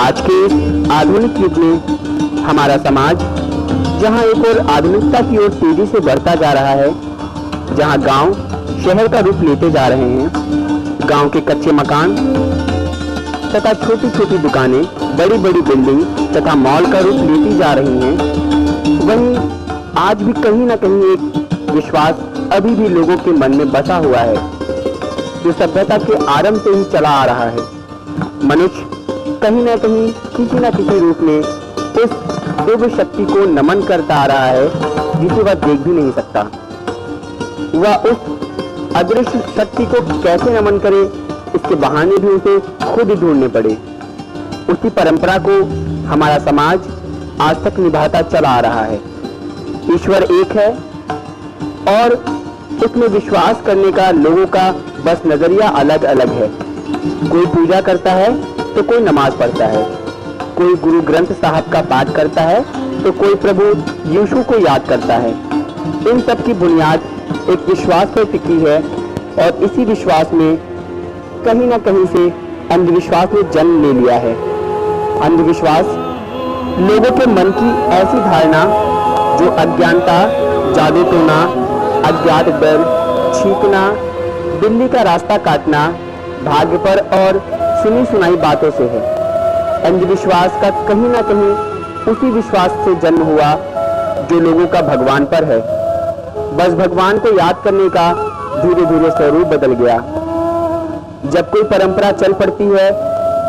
आज के इस आधुनिक युग में हमारा समाज जहां एक और आधुनिकता की ओर तेजी से बढ़ता जा रहा है, जहां गांव शहर का रूप लेते जा रहे हैं, गांव के कच्चे मकान तथा छोटी छोटी दुकानें बड़ी बड़ी बिल्डिंग तथा मॉल का रूप लेती जा रही हैं, वहीं आज भी कहीं ना कहीं एक विश्वास अभी भी लोगों के मन में बसा हुआ है, जो सभ्यता के आरंभ से ही चला आ रहा है। मनुष्य कहीं ना कहीं किसी न किसी रूप में उस दिव्य शक्ति को नमन करता आ रहा है जिसे वह देख भी नहीं सकता। वह उस अदृश्य शक्ति को कैसे नमन करे, इसके बहाने भी उसे खुद ही ढूंढने पड़े। उसी परंपरा को हमारा समाज आज तक निभाता चला आ रहा है। ईश्वर एक है और उसमें विश्वास करने का लोगों का बस नजरिया अलग अलग है। कोई पूजा करता है तो कोई नमाज पढ़ता है, कोई गुरु ग्रंथ साहब का पाठ करता है तो कोई प्रभु यीशु को याद करता है। इन सब की बुनियाद एक विश्वास पर टिकी है और इसी विश्वास में कहीं ना कहीं से अंधविश्वास ने जन्म ले लिया है। अंधविश्वास लोगों के मन की ऐसी धारणा जो अज्ञानता, जादू टोना, अज्ञात डर, छींकना, बिल्ली का रास्ता काटना, भाग्य पर और सुनी सुनाई बातों से है। अंधविश्वास का कहीं ना कहीं उसी विश्वास से जन्म हुआ जो लोगों का भगवान पर है। बस भगवान को याद करने का धीरे धीरे स्वरूप बदल गया। जब कोई परंपरा चल पड़ती है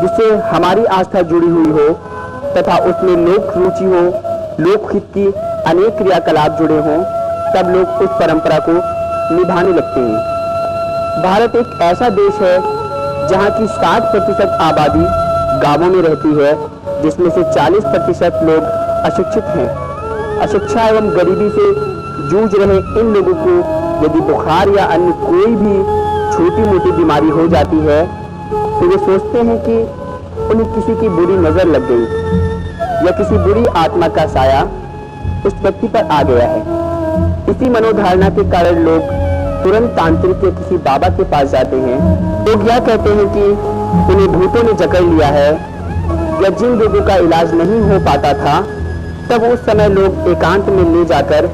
जिससे हमारी आस्था जुड़ी हुई हो तथा उसमें लोक रुचि हो, लोकहित की अनेक क्रियाकलाप जुड़े हों, तब लोग उस परंपरा को निभाने लगते हैं। भारत एक ऐसा देश है जहां की 60% आबादी गांवों में रहती है, जिसमें से 40% लोग अशिक्षित हैं। अशिक्षा एवं गरीबी से जूझ रहे इन लोगों को यदि बुखार या अन्य कोई भी छोटी मोटी बीमारी हो जाती है तो वे सोचते हैं कि उन्हें किसी की बुरी नजर लग गई या किसी बुरी आत्मा का साया उस व्यक्ति पर आ गया है। इसी मनोधारणा के कारण लोग तुरंत तांत्रिक या किसी बाबा के पास जाते हैं। लोग यह कहते हैं कि उन्हें भूतों ने जकड़ लिया है, या जिन लोगों का इलाज नहीं हो पाता था तब उस समय लोग एकांत में ले जाकर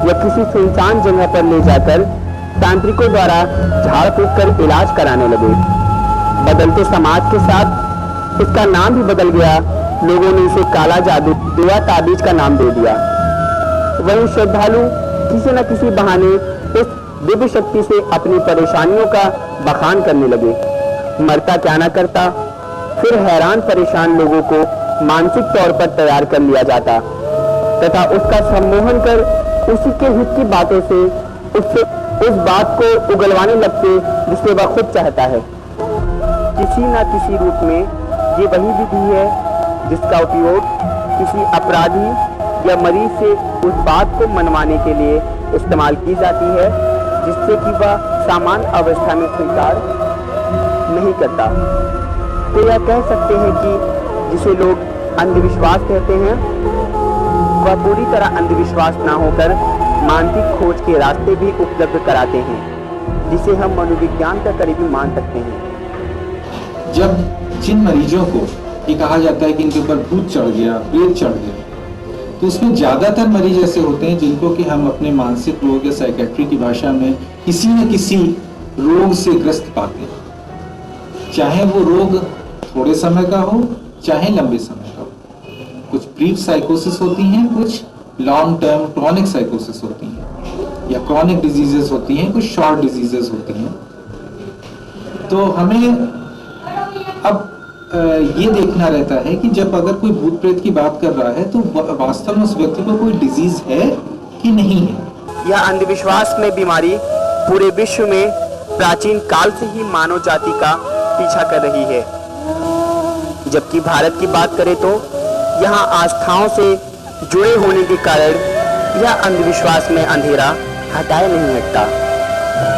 या किसी सुनसान जगह पर ले जाकर तांत्रिकों द्वारा झाड़ फूंक कर इलाज कराने लगे। बदलते समाज के साथ इसका नाम भी बदल गया। लोगों ने इसे काला जादू, दुआ ताबीज का नाम दे दिया। वहीं श्रद्धालु किसी न किसी बहाने इस दिव्य शक्ति से अपनी परेशानियों का बखान करने लगे। मरता क्या ना करता, फिर हैरान परेशान लोगों को मानसिक तौर पर तैयार कर लिया जाता तथा उसका सम्मोहन कर उसी के हित की बातों से उससे उस बात को उगलवाने लगते जिसे वह खुद चाहता है। किसी न किसी रूप में ये वही विधि है जिसका उपयोग किसी अपराधी या मरीज से उस बात को मनवाने के लिए इस्तेमाल की जाती है जिससे कि वह सामान्य अवस्था में स्वीकार नहीं करता। तो यह कह सकते हैं कि जिसे लोग अंधविश्वास कहते हैं वह पूरी तरह अंधविश्वास ना होकर मानसिक खोज के रास्ते भी उपलब्ध कराते हैं, जिसे हम मनोविज्ञान का करीबी मान सकते हैं। जब जिन मरीजों को ये कहा जाता है कि इनके ऊपर भूत चढ़ गया, प्रेत चढ़ गया, तो उसमें ज्यादातर मरीज ऐसे होते हैं जिनको कि हम अपने मानसिक रोग या साइकेट्री की भाषा में किसी न किसी रोग से ग्रस्त पाते हैं। चाहे वो रोग थोड़े समय का हो, चाहे लंबे समय का हो। कुछ ब्रीफ साइकोसिस होती हैं, कुछ लॉन्ग टर्म क्रॉनिक साइकोसिस होती हैं, या क्रॉनिक डिजीजेस होती हैं, कुछ शॉर्ट डिजीजेस होती हैं। तो हमें अब ये देखना रहता है कि जब अगर कोई भूत प्रेत की बात कर रहा है तो वास्तव में उस व्यक्ति को कोई डिजीज है कि नहीं है। यह अंधविश्वास में बीमारी पूरे विश्व में प्राचीन काल से ही मानव जाति का पीछा कर रही है। जबकि भारत की बात करें तो यहाँ आस्थाओं से जुड़े होने के कारण यह अंधविश्वास में अंधेरा हटाया नहीं हटता।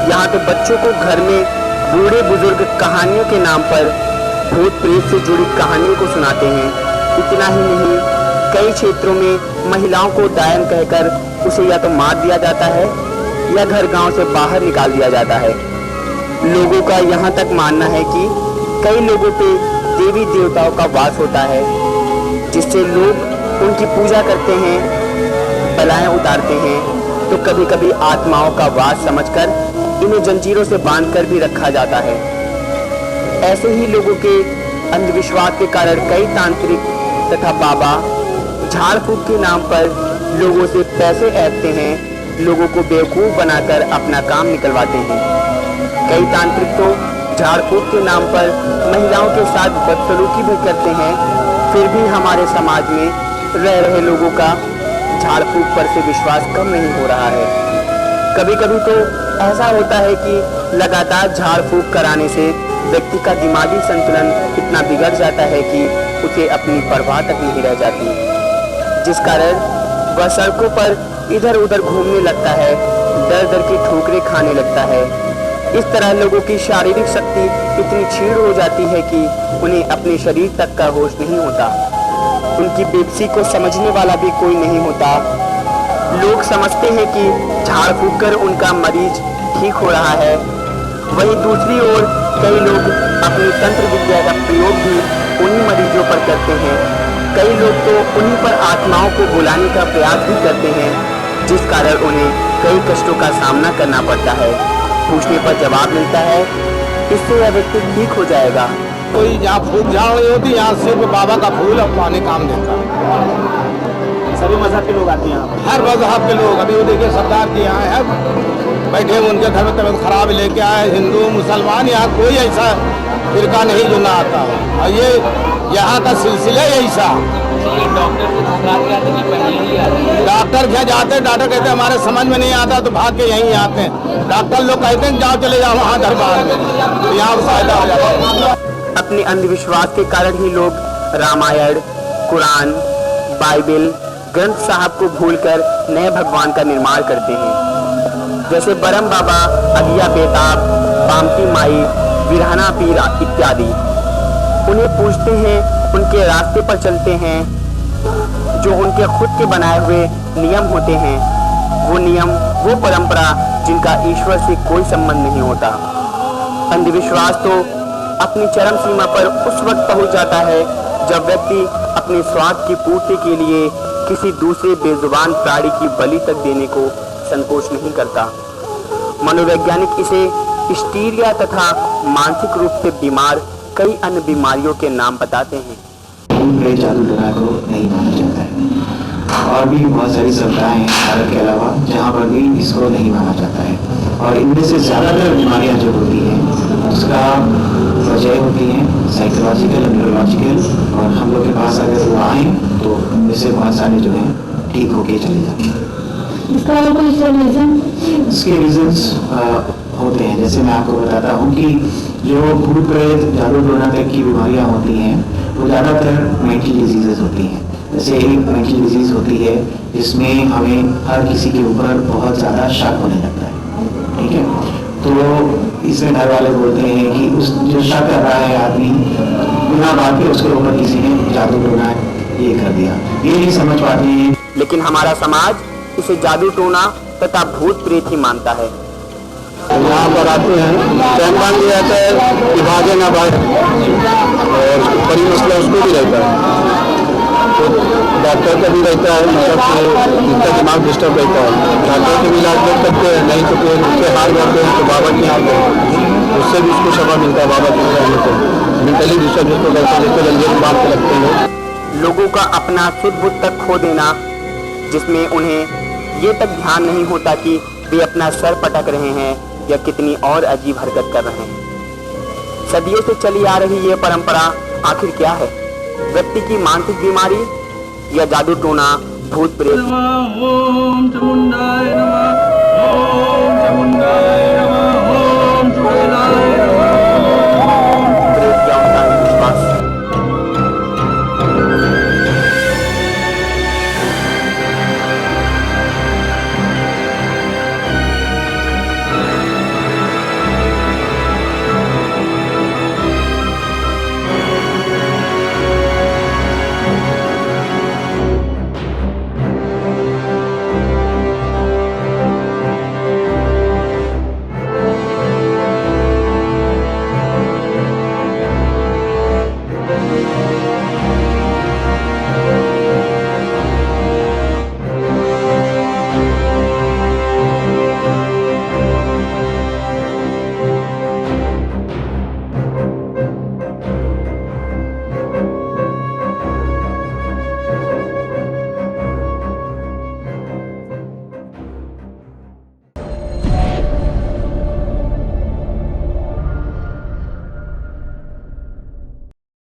यहाँ तो बच्चों को घर में बूढ़े बुजुर्ग कहानियों के नाम पर भूत प्रेत से जुड़ी कहानियों को सुनाते हैं। इतना ही नहीं, कई क्षेत्रों में महिलाओं को डायन कहकर उसे या तो मार दिया जाता है या घर गांव से बाहर निकाल दिया जाता है। लोगों का यहाँ तक मानना है कि कई लोगों पे देवी देवताओं का वास होता है, जिससे लोग उनकी पूजा करते हैं, बलाएं उतारते हैं, तो कभी कभी आत्माओं का वास समझकर इन्हें जंजीरों से बांधकर भी रखा जाता है। ऐसे ही लोगों के अंधविश्वास के कारण कई तांत्रिक तथा बाबा झाड़ फूक के नाम पर लोगों से पैसे ऐंठते हैं, लोगों को बेवकूफ बनाकर अपना काम निकलवाते हैं। कई तांत्रिक तो झाड़ फूक के नाम पर महिलाओं के साथ बदसलूकी भी करते हैं। फिर भी हमारे समाज में रह रहे लोगों का झाड़ फूक पर से विश्वास कम नहीं हो रहा है। कभी कभी तो ऐसा होता है कि लगातार झाड़ फूक कराने से व्यक्ति का दिमागी संतुलन इतना बिगड़ जाता है कि उसे अपनी परवाह तक नहीं रह जाती, जिस कारण वह सड़कों पर इधर उधर घूमने लगता है, डर डर की ठोकरें खाने लगता है। इस तरह लोगों की शारीरिक शक्ति इतनी क्षीण हो जाती है कि उन्हें अपने शरीर तक का होश नहीं होता। उनकी बेबसी को समझने वाला भी कोई नहीं होता। लोग समझते हैं कि झाड़ फूक कर उनका मरीज ठीक हो रहा है, वहीं दूसरी ओर कई लोग अपनी तंत्र विद्या का प्रयोग भी उन्हीं मरीजों पर करते हैं। कई लोग तो उन्हीं पर आत्माओं को बुलाने का प्रयास भी करते हैं, जिस कारण उन्हें कई कष्टों का सामना करना पड़ता है। पूछने पर जवाब मिलता है, इससे यह व्यक्ति ठीक हो जाएगा। कोई यहाँ फूक झाड़ नहीं होती, यहाँ सिर्फ बाबा का फूल और पानी काम देता है। सभी मजहब के लोग आते हैं यहाँ। हर मजहब के लोग, अभी वो देखिए सरदार जी यहाँ हैं, बैठे उनके घर में तबीयत खराब लेके आए, हिंदू मुसलमान, यहाँ कोई ऐसा फिरका नहीं जो ना आता हो। और ये यहाँ का सिलसिला ही ऐसा। डॉक्टर क्या जाते हैं, डॉक्टर कहते हैं हमारे समझ में नहीं आता तो भाग के यहीं आते हैं। डॉक्टर लोग कहते हैं जाओ चले जाओ वहाँ दरबार में, तो यहाँ फायदा हो जाता है। अपने अंधविश्वास के कारण ही लोग रामायण, कुरान, बाइबल, ग्रंथ साहब को भूलकर नए भगवान का निर्माण करते हैं, जैसे बरम बाबा, अगिया बेताब, बामती माई, विरहाना पीर इत्यादि। उन्हें पूजते हैं, उनके रास्ते पर चलते हैं, जो उनके खुद के बनाए हुए नियम होते हैं। वो नियम, वो परंपरा जिनका ईश्वर से कोई संबंध नहीं होता। अंधविश्वास तो अपनी चरम सीमा पर उस वक्त पहुंच जाता है जब व्यक्ति अपने स्वार्थ की पूर्ति के लिए किसी दूसरे बेजुबान प्राणी की बलि तक देने को संकोच नहीं करता। मनोवैज्ञानिक इसे हिस्टीरिया तथा मानसिक रूप से बीमार कई अन्य बीमारियों के नाम बताते हैं। जादू टोना को नहीं माना जाता है, और भी बहुत सारी संस्थाएं हैं भारत के अलावा जहाँ पर भी इसको नहीं माना जाता है। और इनमें से ज़्यादातर बीमारियाँ जो होती हैं उसका वजह होती हैं साइकोलॉजिकल, न्यूरोलॉजिकल, और हम लोग के पास अगर वो आए तो उनमें से बहुत सारे जो हैं ठीक होके चले जाते हैं। इसके रीजंस होते हैं, जैसे मैं आपको बताता हूँ कि जो भूत प्रेत, जादू टोना तक की बीमारियाँ होती हैं वो ज़्यादातर मेंटल डिजीजेज होती हैं। जैसे एक मेंटल डिजीज होती है जिसमें हमें हर किसी के ऊपर बहुत ज़्यादा शक होने लगता है, ठीक है। तो इसमें घर वाले बोलते हैं कि उस जो शक कर रहा है आदमी, बिना बात के उसके ऊपर किसी ने जादू टोना ये कर दिया, ये नहीं समझ पाते हैं। लेकिन हमारा समाज इसे जादू टोना तथा भूत प्रेत ही मानता है। यहाँ पर आते हैं, टाइम बांध दिया जाता है कि भागे ना भागे, और बड़ी मसला उसको भी रहता है, तो डॉक्टर का भी रहता है, मतलब जिसका दिमाग डिस्टर्ब रहता है, डॉक्टर के भी इलाज कर सकते हैं, नहीं तो फिर उसके हार जाते हैं तो बाबा के यहाँ जाते, उससे भी उसको शफा मिलता है बाबा के यहाँ से। मेंटली डिस्टर्ब जिसको कहते हैं, जिसको लंजे में बांध के लगते हैं। लोगों का अपना सुध बुद्ध तक खो देना, जिसमें उन्हें ये तक ध्यान नहीं होता कि वे अपना सर पटक रहे हैं या कितनी और अजीब हरकत कर रहे हैं। सदियों से चली आ रही ये परंपरा आखिर क्या है? व्यक्ति की मानसिक बीमारी या जादू टोना, भूत प्रेत? ओम चामुंडाय नमः, ओम चामुंडाय